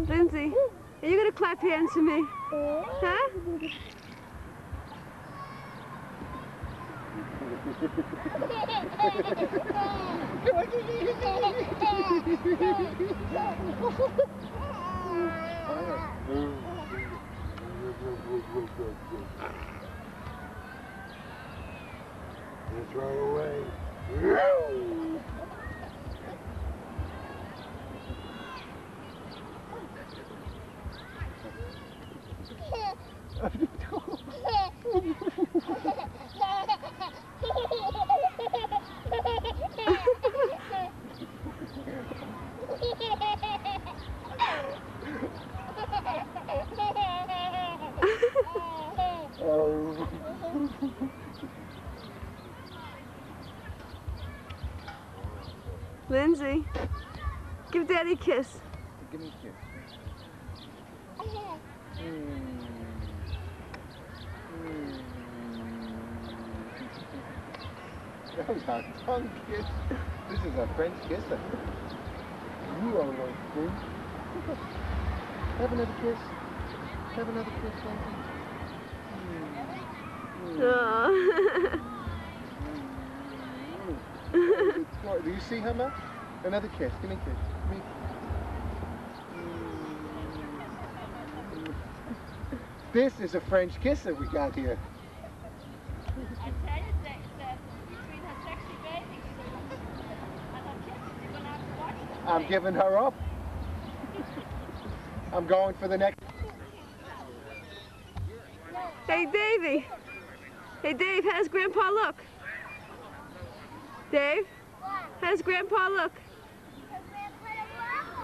Lindsay, are you going to clap hands for me? Huh? Let's run away. Lindsay, give Daddy a kiss. Give me a kiss. That was a tongue kiss. This is a French kisser. You are one thing. Have another kiss. Have another kiss, Lindsay. Do you see her, Ma? Another kiss. Give me a kiss. Give me a kiss. This is a French kisser we got here. I tell you that between her sexy babies and her kisses, you're going to have to watch them. I'm giving her up. I'm going for the next. Hey, Davey. Hey, Dave, how does Grandpa look? Dave, how does Grandpa look?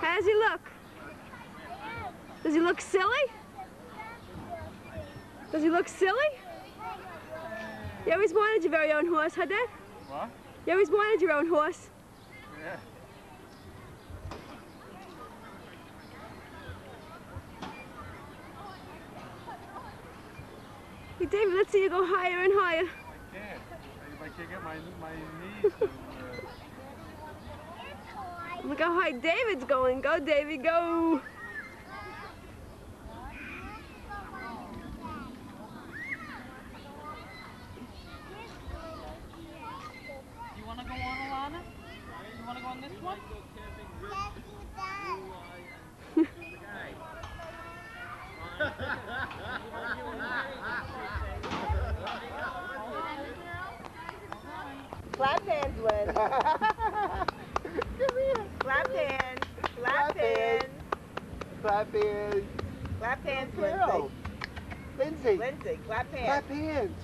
How does he look? Does he look silly? Does he look silly? You always wanted your very own horse, huh, Dad? What? You always wanted your own horse. Yeah. Hey, David, let's see you go higher and higher. I can't. I can't get my knees to... Look how high David's going. Go, Davy, go. You want to go on, Alana? You want to go on this one? Clap hands, Lynn. Clap hands. Clap hands. Clap hands. Clap hands, Girl. Lindsay. Lindsay. Lindsay, clap hands. Clap hands.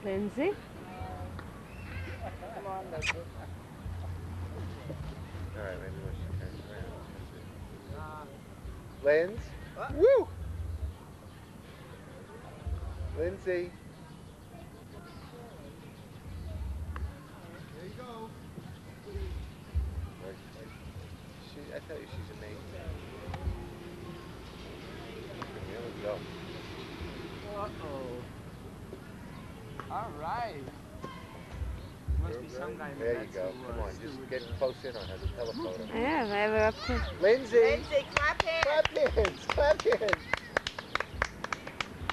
Lindsay. Come on, Lindsay. All right, maybe when she turns around. Linz. Woo! Lindsay. There you go. I tell you, she's amazing. There we go. Uh-oh. All right. Must be some guy in There you that go. to, Come on, just get close in on her. The telephoto. Yeah, I have her up to. Lindsay. Lindsay, clap hands. Clap hands. Clap hands.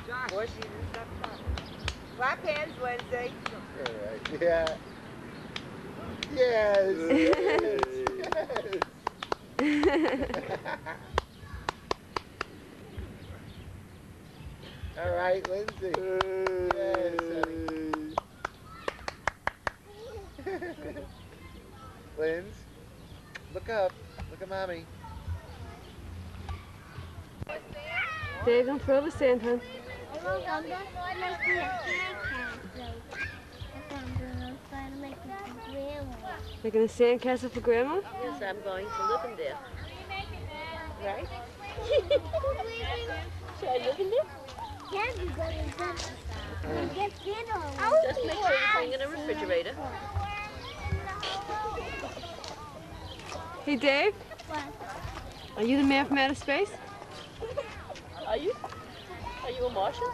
Josh. Or she didn't stop clapping. Clap hands, Lindsay. All right. Yeah. Yes. Yes. All right, Lindsay. Yes, honey. Linz, look up. Look at Mommy. Dave, don't throw the sand, hon. Making a sandcastle for Grandma? Yes, I'm going to live in there. Right? Should I live in there? Just make sure you're putting in a refrigerator. Hey, Dave. Are you the man from outer space? Are you? Are you a Martian?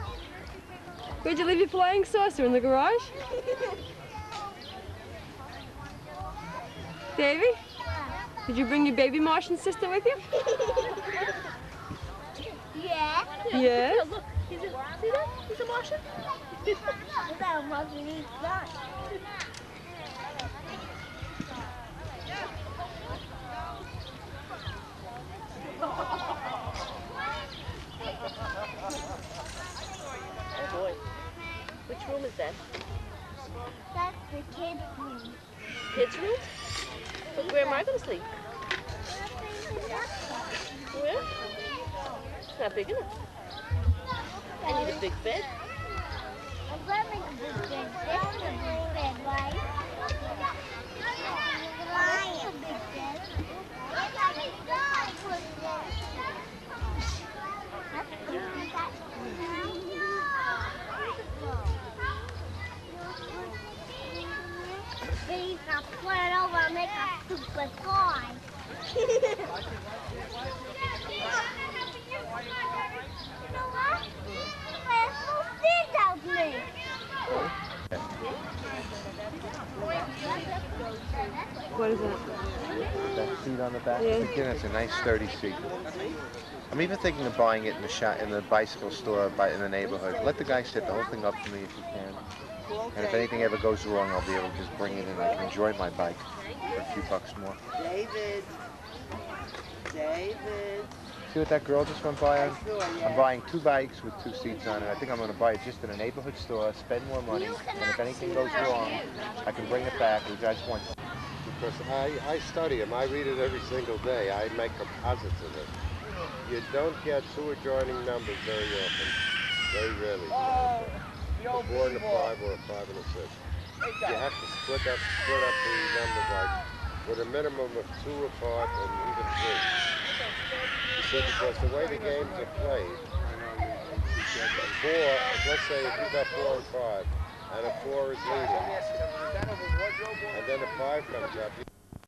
Where'd you leave your flying saucer? In the garage? Davy? Did you bring your baby Martian sister with you? Yeah. Yes. Yeah, look, see that? He's a Martian. That wasn't his son. Oh boy. Which room is that? That's the kid's room. Kids' room? But where am I going to sleep? Where? It's not big enough. I need a big bed. I'm gonna make a big bed. This is a big bed, right? That's a big bed. He's gonna put it over and make a super toy. You know what? There's no seat out there. What is that? That seat on the back. Yeah. Again, it's a nice sturdy seat. I'm even thinking of buying it in the bicycle store in the neighborhood. Let the guy set the whole thing up for me if he can. And if anything ever goes wrong, I'll be able to just bring it in. I can enjoy my bike for a few bucks more. David. See what that girl just went by on? I saw, yeah. I'm buying 2 bikes with 2 seats on it. I think I'm going to buy it just in a neighborhood store, spend more money, and if anything goes wrong, I can bring it back, which I just want. Because I study them. I read it every single day. I make composites of it. You don't get 2 adjoining numbers very often. Very rarely. Oh, the A old 4 and a people. 5 or a 5 and a 6. Hey, You guys. have to split up the numbers like with a minimum of 2 apart and even 3. You see, because the way the games are played, 4, let's say if you got 4 and 5, and a 4 is leading, and then a 5 comes up,